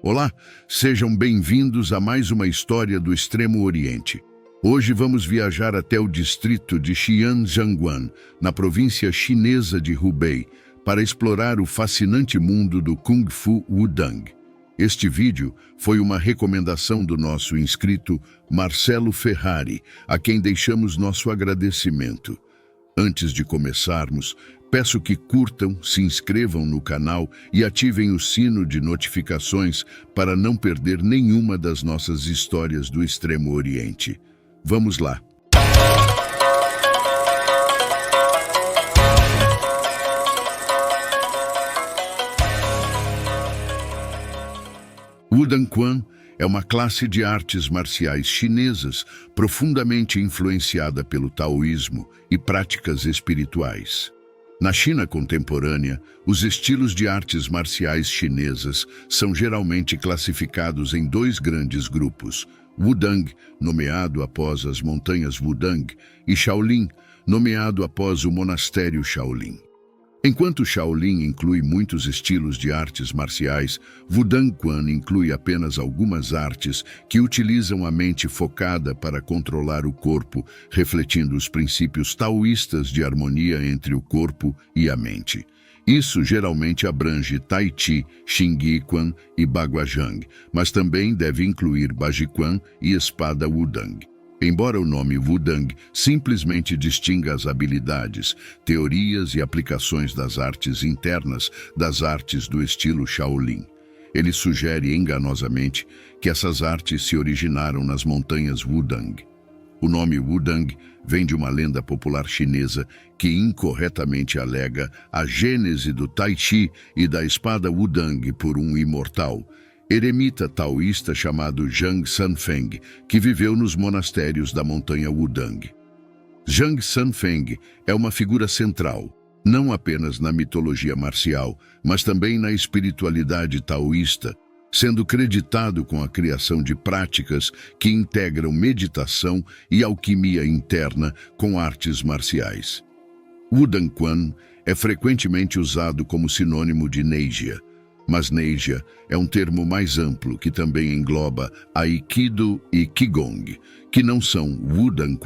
Olá, sejam bem-vindos a mais uma história do Extremo Oriente. Hoje vamos viajar até o distrito de Xianzhangguan, na província chinesa de Hubei, para explorar o fascinante mundo do Kung Fu Wudang. Este vídeo foi uma recomendação do nosso inscrito Marcelo Ferrari, a quem deixamos nosso agradecimento. Antes de começarmos, peço que curtam, se inscrevam no canal e ativem o sino de notificações para não perder nenhuma das nossas histórias do Extremo Oriente. Vamos lá! Wudang é uma classe de artes marciais chinesas profundamente influenciada pelo taoísmo e práticas espirituais. Na China contemporânea, os estilos de artes marciais chinesas são geralmente classificados em dois grandes grupos: Wudang, nomeado após as montanhas Wudang, e Shaolin, nomeado após o monastério Shaolin. Enquanto Shaolin inclui muitos estilos de artes marciais, Wudang inclui apenas algumas artes que utilizam a mente focada para controlar o corpo, refletindo os princípios taoístas de harmonia entre o corpo e a mente. Isso geralmente abrange Tai Chi, Xingyi Quan e Baguazhang, mas também deve incluir Bajiquan e espada Wudang. Embora o nome Wudang simplesmente distinga as habilidades, teorias e aplicações das artes internas das artes do estilo Shaolin, ele sugere enganosamente que essas artes se originaram nas montanhas Wudang. O nome Wudang vem de uma lenda popular chinesa que incorretamente alega a gênese do Tai Chi e da espada Wudang por um imortal eremita taoísta chamado Zhang Sanfeng, que viveu nos monastérios da montanha Wudang. Zhang Sanfeng é uma figura central, não apenas na mitologia marcial, mas também na espiritualidade taoísta, sendo creditado com a criação de práticas que integram meditação e alquimia interna com artes marciais. Wudang é frequentemente usado como sinônimo de Neijia, mas Neijia é um termo mais amplo que também engloba Aikido e Qigong, que não são Wudang.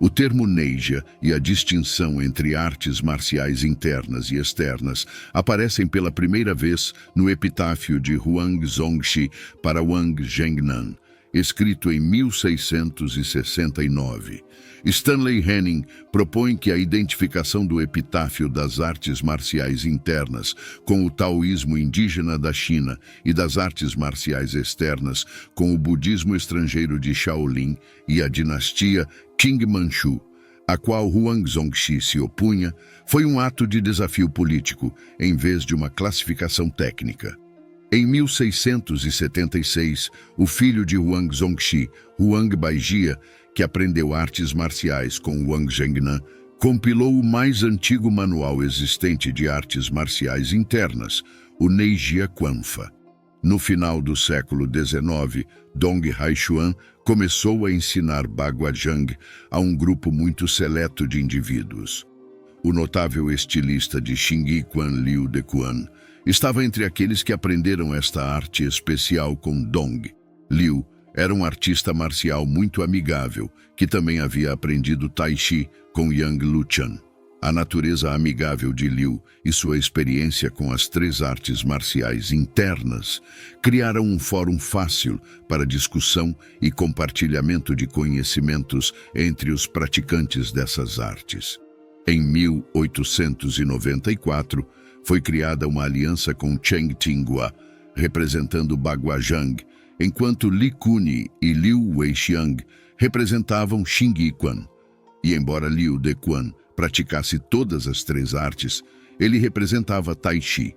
O termo Neijia e a distinção entre artes marciais internas e externas aparecem pela primeira vez no epitáfio de Huang Zongxi para Wang Zhengnan, escrito em 1669. Stanley Henning propõe que a identificação do epitáfio das artes marciais internas com o taoísmo indígena da China e das artes marciais externas com o budismo estrangeiro de Shaolin e a dinastia Qing Manchu, a qual Huang Zongxi se opunha, foi um ato de desafio político, em vez de uma classificação técnica. Em 1676, o filho de Huang Zongxi, Huang Baijia, que aprendeu artes marciais com Wang Zhengnan, compilou o mais antigo manual existente de artes marciais internas, o Neijia Quanfa. No final do século XIX, Dong Haixuan começou a ensinar Baguazhang a um grupo muito seleto de indivíduos. O notável estilista de Xingyi Quan Liu Dequan estava entre aqueles que aprenderam esta arte especial com Dong. Liu era um artista marcial muito amigável, que também havia aprendido Tai Chi com Yang Luchan. A natureza amigável de Liu e sua experiência com as três artes marciais internas criaram um fórum fácil para discussão e compartilhamento de conhecimentos entre os praticantes dessas artes. Em 1894, foi criada uma aliança com Cheng Tinghua, representando Baguazhang, enquanto Li Kuni e Liu Weixiang representavam Xingyi Quan. E embora Liu Dequan praticasse todas as três artes, ele representava Tai Chi.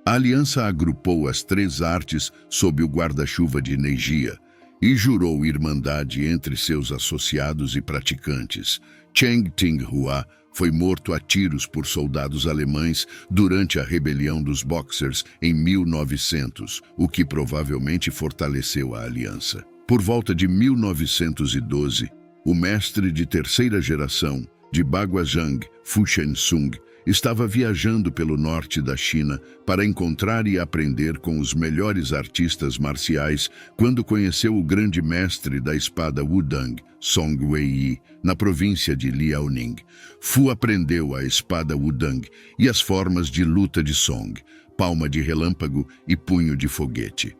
A aliança agrupou as três artes sob o guarda-chuva de Neijia e jurou irmandade entre seus associados e praticantes. Cheng Tinghua foi morto a tiros por soldados alemães durante a rebelião dos Boxers em 1900, o que provavelmente fortaleceu a aliança. Por volta de 1912, o mestre de terceira geração de Baguazhang, Fu Shensung, estava viajando pelo norte da China para encontrar e aprender com os melhores artistas marciais quando conheceu o grande mestre da espada Wudang, Song Wei-yi, na província de Liaoning. Fu aprendeu a espada Wudang e as formas de luta de Song, palma de relâmpago e punho de foguete.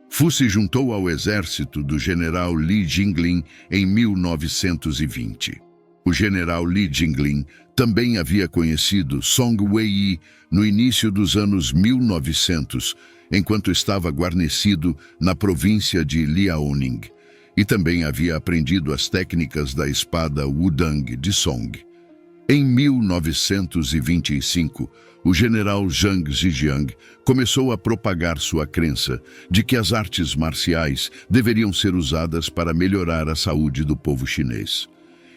Fu se juntou ao exército do general Li Jinglin em 1920. O general Li Jinglin também havia conhecido Song Wei-yi no início dos anos 1900, enquanto estava guarnecido na província de Liaoning, e também havia aprendido as técnicas da espada Wudang de Song. Em 1925, o general Zhang Zijiang começou a propagar sua crença de que as artes marciais deveriam ser usadas para melhorar a saúde do povo chinês.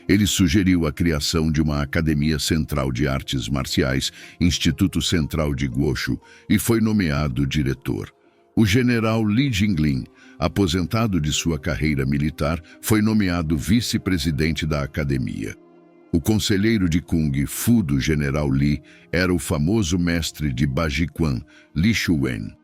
Ele sugeriu a criação de uma Academia Central de Artes Marciais, Instituto Central de Guoshu, e foi nomeado diretor. O general Li Jinglin, aposentado de sua carreira militar, foi nomeado vice-presidente da academia. O conselheiro de Kung Fu do general Li era o famoso mestre de Bajiquan, Li Shuwen.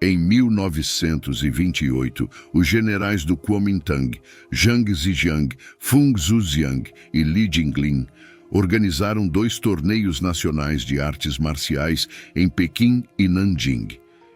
Em 1928, os generais do Kuomintang, Zhang Zijiang, Feng Zhujiang e Li Jinglin organizaram 2 torneios nacionais de artes marciais em Pequim e Nanjing.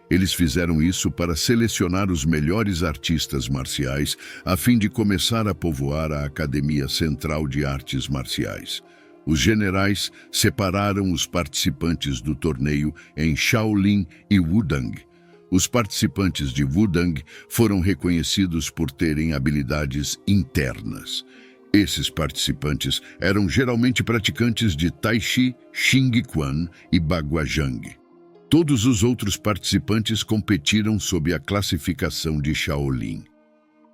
Eles fizeram isso para selecionar os melhores artistas marciais a fim de começar a povoar a Academia Central de Artes Marciais. Os generais separaram os participantes do torneio em Shaolin e Wudang. Os participantes de Wudang foram reconhecidos por terem habilidades internas. Esses participantes eram geralmente praticantes de Tai Chi, Xing Quan e Baguazhang. Todos os outros participantes competiram sob a classificação de Shaolin.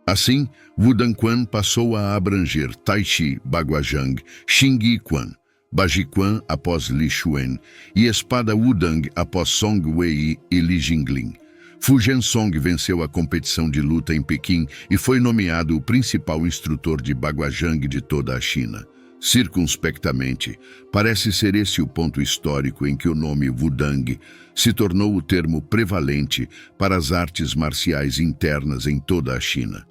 Assim, Wudang Quan passou a abranger Tai Chi, Baguazhang, Xing Quan, Bajiquan após Li Shuwen e espada Wudang após Song Wei e Li Jinglin. Fu Zhensong venceu a competição de luta em Pequim e foi nomeado o principal instrutor de Baguazhang de toda a China. Circunspectamente, parece ser esse o ponto histórico em que o nome Wudang se tornou o termo prevalente para as artes marciais internas em toda a China.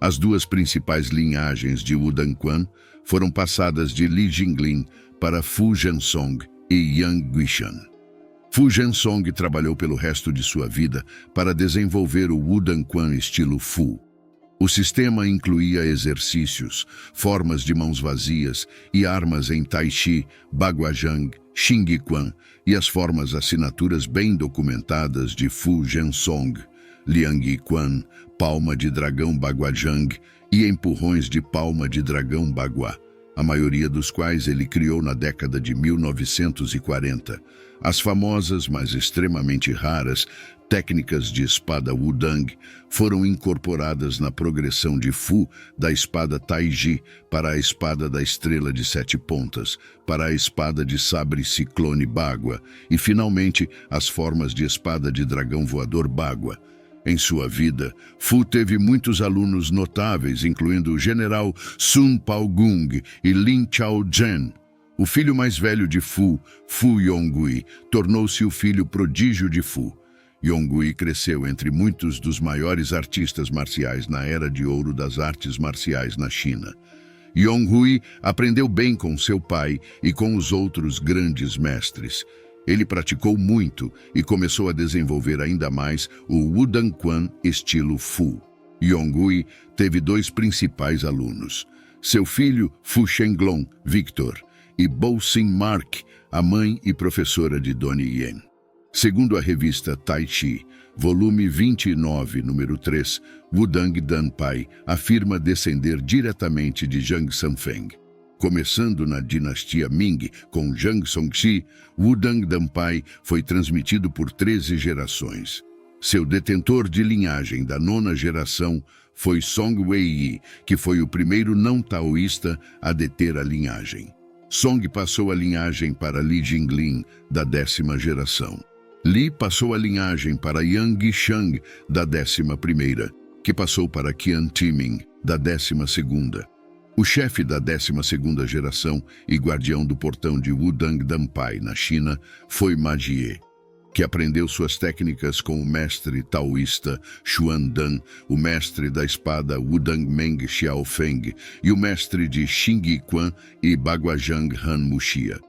As 2 principais linhagens de Wudang Quan foram passadas de Li Jinglin para Fu Zhensong e Yang Guishan. Fu Zhensong trabalhou pelo resto de sua vida para desenvolver o Wudang Quan estilo Fu. O sistema incluía exercícios, formas de mãos vazias e armas em Tai Chi, Baguazhang, Xing Quan e as formas assinaturas bem documentadas de Fu Zhensong, Liang Quan, palma de dragão Baguazhang e empurrões de palma de dragão Bagua, a maioria dos quais ele criou na década de 1940. As famosas, mas extremamente raras, técnicas de espada Wudang foram incorporadas na progressão de Fu da espada Taiji para a espada da estrela de 7 pontas, para a espada de sabre ciclone Bagua e, finalmente, as formas de espada de dragão voador Bagua. Em sua vida, Fu teve muitos alunos notáveis, incluindo o general Sun Paogung e Lin Chaozhen. O filho mais velho de Fu, Fu Yongui, tornou-se o filho prodígio de Fu. Yongui cresceu entre muitos dos maiores artistas marciais na era de ouro das artes marciais na China. Yongui aprendeu bem com seu pai e com os outros grandes mestres. Ele praticou muito e começou a desenvolver ainda mais o Wudang Quan estilo Fu. Yongui teve 2 principais alunos, seu filho Fu Shenglong, Victor, e Bo Xin Mark, a mãe e professora de Donnie Yen. Segundo a revista Tai Chi, volume 29, número 3, Wudang Danpai afirma descender diretamente de Zhang Sanfeng. Começando na dinastia Ming com Zhang Songxi, Wudang Danpai foi transmitido por 13 gerações. Seu detentor de linhagem da 9ª geração foi Song Wei-yi, que foi o primeiro não-taoísta a deter a linhagem. Song passou a linhagem para Li Jinglin, da 10ª geração. Li passou a linhagem para Yang Guishang, da 11ª, que passou para Qian Timing, da 12ª. O chefe da 12ª geração e guardião do portão de Wudang Danpai, na China, foi Ma Jie, que aprendeu suas técnicas com o mestre taoísta Xuan Dan, o mestre da espada Wudang Meng Xiaofeng e o mestre de Xingyi Quan e Baguazhang Han Muxia.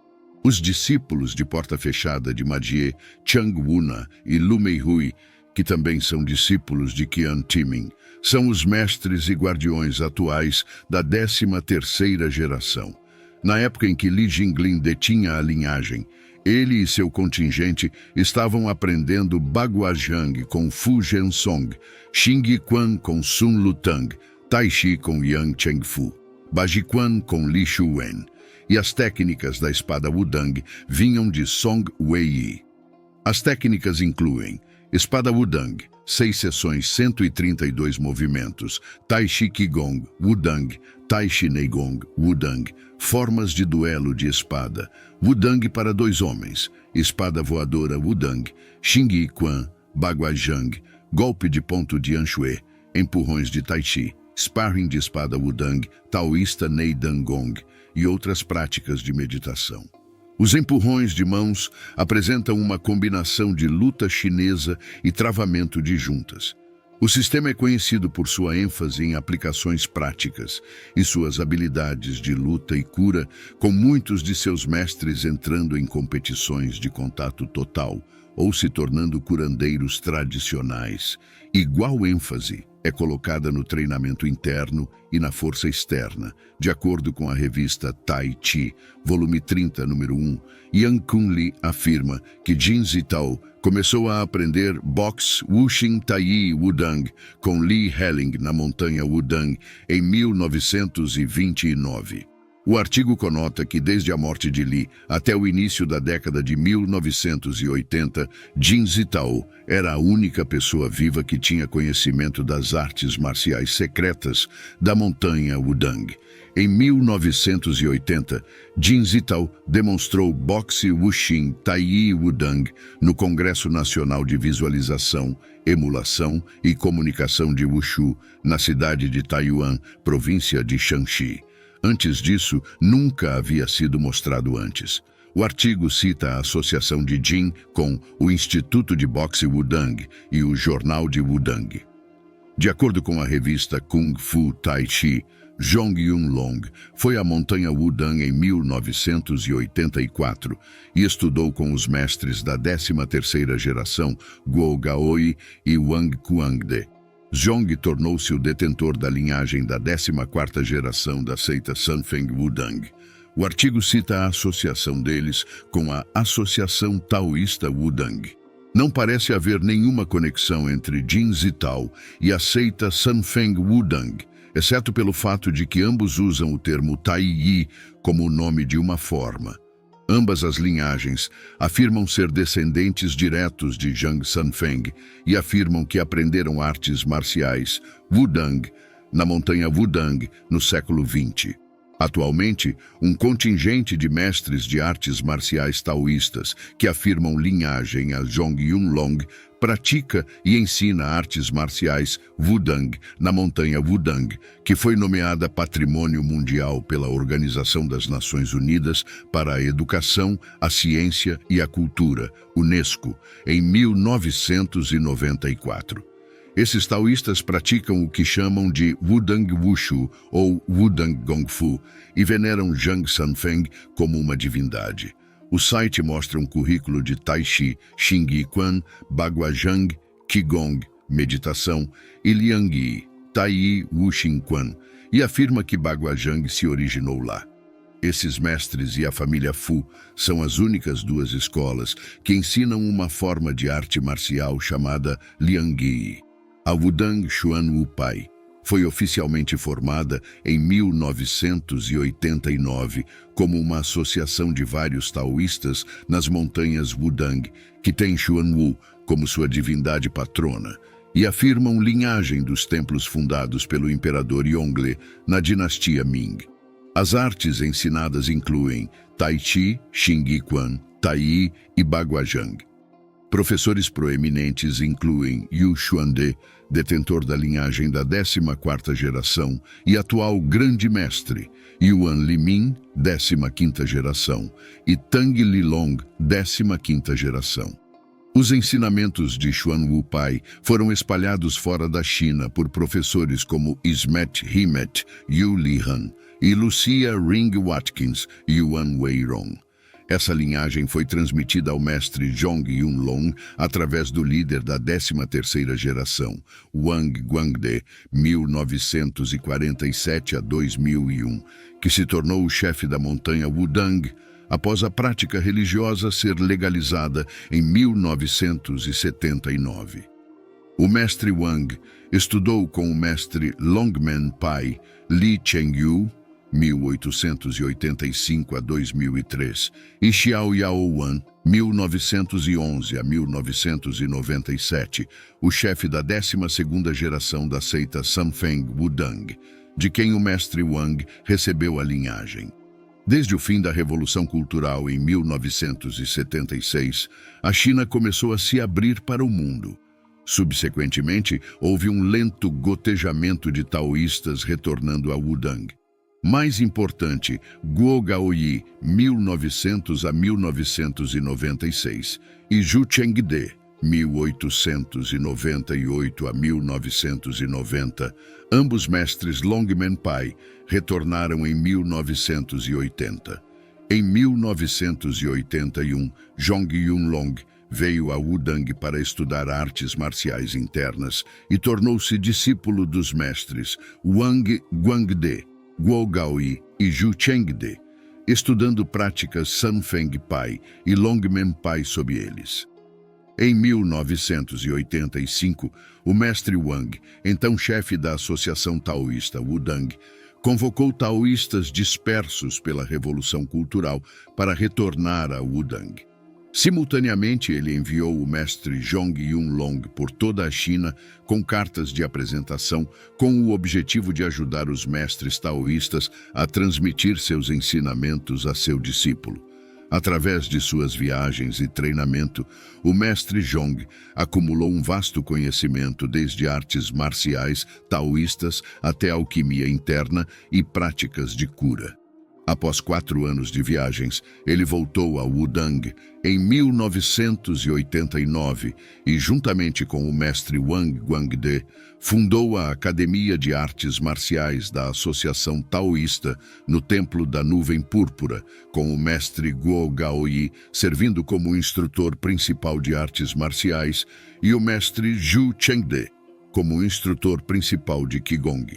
Os discípulos de porta fechada de Ma Jie, Chang Wuna e Lu Meihui, que também são discípulos de Qian Timing, são os mestres e guardiões atuais da 13ª geração. Na época em que Li Jinglin detinha a linhagem, ele e seu contingente estavam aprendendo Baguazhang com Fu Zhensong, Xingyi Quan com Sun Lutang, Tai Chi com Yang Chengfu, Bajiquan com Li Shuwen, e as técnicas da espada Wudang vinham de Song Wei. As técnicas incluem espada Wudang, 6 sessões, 132 movimentos, Tai Chi Qigong, Wudang, Tai Chi Neigong, Wudang, formas de duelo de espada, Wudang para 2 homens, espada voadora Wudang, Xingyi Quan, Baguazhang, golpe de ponto de Anxue, empurrões de Tai Chi, sparring de espada Wudang, taoísta Nei Dan Gong e outras práticas de meditação. Os empurrões de mãos apresentam uma combinação de luta chinesa e travamento de juntas. O sistema é conhecido por sua ênfase em aplicações práticas e suas habilidades de luta e cura, com muitos de seus mestres entrando em competições de contato total ou se tornando curandeiros tradicionais. Igual ênfase é colocada no treinamento interno e na força externa, de acordo com a revista Tai Chi, volume 30, número 1. Yang Kunli afirma que Jin Zitao começou a aprender boxe Wuxing Tai Wudang com Li Helling na montanha Wudang em 1929. O artigo conota que desde a morte de Li até o início da década de 1980, Jin Zitao era a única pessoa viva que tinha conhecimento das artes marciais secretas da montanha Wudang. Em 1980, Jin Zitao demonstrou boxe Wuxing Tai Wudang no Congresso Nacional de Visualização, Emulação e Comunicação de Wushu, na cidade de Taiyuan, província de Shanxi. Antes disso, nunca havia sido mostrado antes. O artigo cita a associação de Jin com o Instituto de Boxe Wudang e o Jornal de Wudang. De acordo com a revista Kung Fu Tai Chi, Zhong Yunlong foi à montanha Wudang em 1984 e estudou com os mestres da 13ª geração Guo Gaoi e Wang Kuangde. Zhong tornou-se o detentor da linhagem da 14ª geração da seita Sanfeng Wudang. O artigo cita a associação deles com a Associação Taoísta Wudang. Não parece haver nenhuma conexão entre Jin Zitao e a seita Sanfeng Wudang, exceto pelo fato de que ambos usam o termo Tai Yi como o nome de uma forma. Ambas as linhagens afirmam ser descendentes diretos de Zhang Sanfeng e afirmam que aprenderam artes marciais Wudang na montanha Wudang no século XX. Atualmente, um contingente de mestres de artes marciais taoístas que afirmam linhagem a Zhong Yunlong pratica e ensina artes marciais Wudang na montanha Wudang, que foi nomeada Patrimônio Mundial pela Organização das Nações Unidas para a Educação, a Ciência e a Cultura, UNESCO, em 1994. Esses taoístas praticam o que chamam de Wudang Wushu ou Wudang Gongfu e veneram Zhang Sanfeng como uma divindade. O site mostra um currículo de Tai Chi, Xingyi Quan, Baguazhang, Qigong, meditação e Liangyi, Tai Wuxing Quan, e afirma que Baguazhang se originou lá. Esses mestres e a família Fu são as únicas 2 escolas que ensinam uma forma de arte marcial chamada Liangyi. A Wudang Xuan Wu Pai foi oficialmente formada em 1989 como uma associação de vários taoístas nas montanhas Wudang, que tem Xuan Wu como sua divindade patrona, e afirmam linhagem dos templos fundados pelo imperador Yongle na dinastia Ming. As artes ensinadas incluem Tai Chi, Xingyi Quan, Tai Yi e Baguazhang. Professores proeminentes incluem Yu Xuande, detentor da linhagem da 14ª geração e atual grande mestre, Yuan Limin, 15ª geração, e Tang Lilong, 15ª geração. Os ensinamentos de Xuan Wu Pai foram espalhados fora da China por professores como Ismet Himet, Yu Lihan e Lucia Ring Watkins, Yuan Weirong. Essa linhagem foi transmitida ao mestre Zhong Yunlong através do líder da 13ª geração, Wang Guangde, 1947 a 2001, que se tornou o chefe da montanha Wudang, após a prática religiosa ser legalizada em 1979. O mestre Wang estudou com o mestre Longmen Pai, Li Chengyu, 1885 a 2003, e Xiao Yaowan, 1911 a 1997, o chefe da 12ª geração da seita Sanfeng Wudang, de quem o mestre Wang recebeu a linhagem. Desde o fim da Revolução Cultural em 1976, a China começou a se abrir para o mundo. Subsequentemente, houve um lento gotejamento de taoístas retornando a Wudang. Mais importante, Guo Gaoyi, 1900 a 1996, e Zhu Chengde, 1898 a 1990, ambos mestres Longmen Pai, retornaram em 1980. Em 1981, Zhong Yunlong veio a Wudang para estudar artes marciais internas e tornou-se discípulo dos mestres Wang Guangde, Guo Gaoyi e Zhu Chengde, estudando práticas Sanfeng Pai e Longmen Pai sob eles. Em 1985, o mestre Wang, então chefe da Associação Taoísta Wudang, convocou taoístas dispersos pela Revolução Cultural para retornar a Wudang. Simultaneamente, ele enviou o mestre Zhong Yunlong por toda a China com cartas de apresentação com o objetivo de ajudar os mestres taoístas a transmitir seus ensinamentos a seu discípulo. Através de suas viagens e treinamento, o mestre Zhong acumulou um vasto conhecimento desde artes marciais taoístas até alquimia interna e práticas de cura. Após 4 anos de viagens, ele voltou a Wudang em 1989 e, juntamente com o mestre Wang Guangde, fundou a Academia de Artes Marciais da Associação Taoísta no Templo da Nuvem Púrpura, com o mestre Guo Gaoyi servindo como instrutor principal de artes marciais e o mestre Zhu Chengde como instrutor principal de Qigong.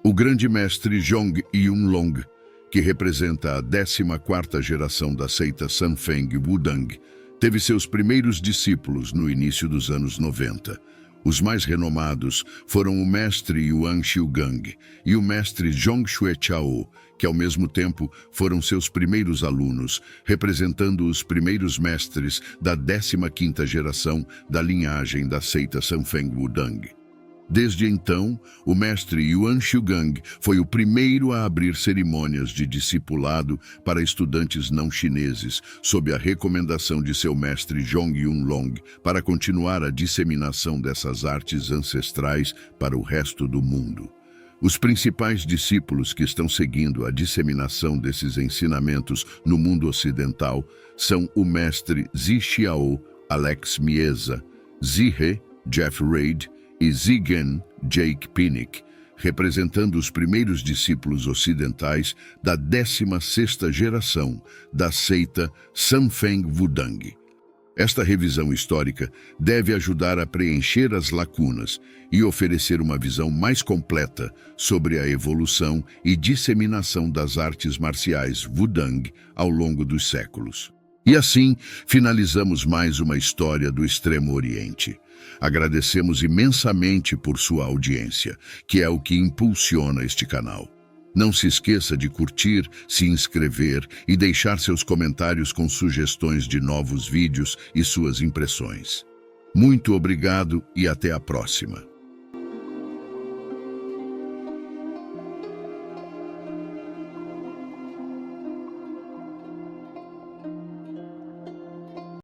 O grande mestre Zhong Yunlong, que representa a 14ª geração da seita Sanfeng Wudang, teve seus primeiros discípulos no início dos anos 90. Os mais renomados foram o mestre Yuan Xiugang e o mestre Zhong Xuechao, que ao mesmo tempo foram seus primeiros alunos, representando os primeiros mestres da 15ª geração da linhagem da seita Sanfeng Wudang. Desde então, o mestre Yuan Xiugang foi o primeiro a abrir cerimônias de discipulado para estudantes não chineses, sob a recomendação de seu mestre Zhong Yunlong, para continuar a disseminação dessas artes ancestrais para o resto do mundo. Os principais discípulos que estão seguindo a disseminação desses ensinamentos no mundo ocidental são o mestre Zixiao, Alex Mieza, Zihe, Jeff Reid, e Zigen Jake Pinnick, representando os primeiros discípulos ocidentais da 16ª geração da seita Sanfeng Wudang. Esta revisão histórica deve ajudar a preencher as lacunas e oferecer uma visão mais completa sobre a evolução e disseminação das artes marciais Wudang ao longo dos séculos. E assim, finalizamos mais uma história do Extremo Oriente. Agradecemos imensamente por sua audiência, que é o que impulsiona este canal. Não se esqueça de curtir, se inscrever e deixar seus comentários com sugestões de novos vídeos e suas impressões. Muito obrigado e até a próxima.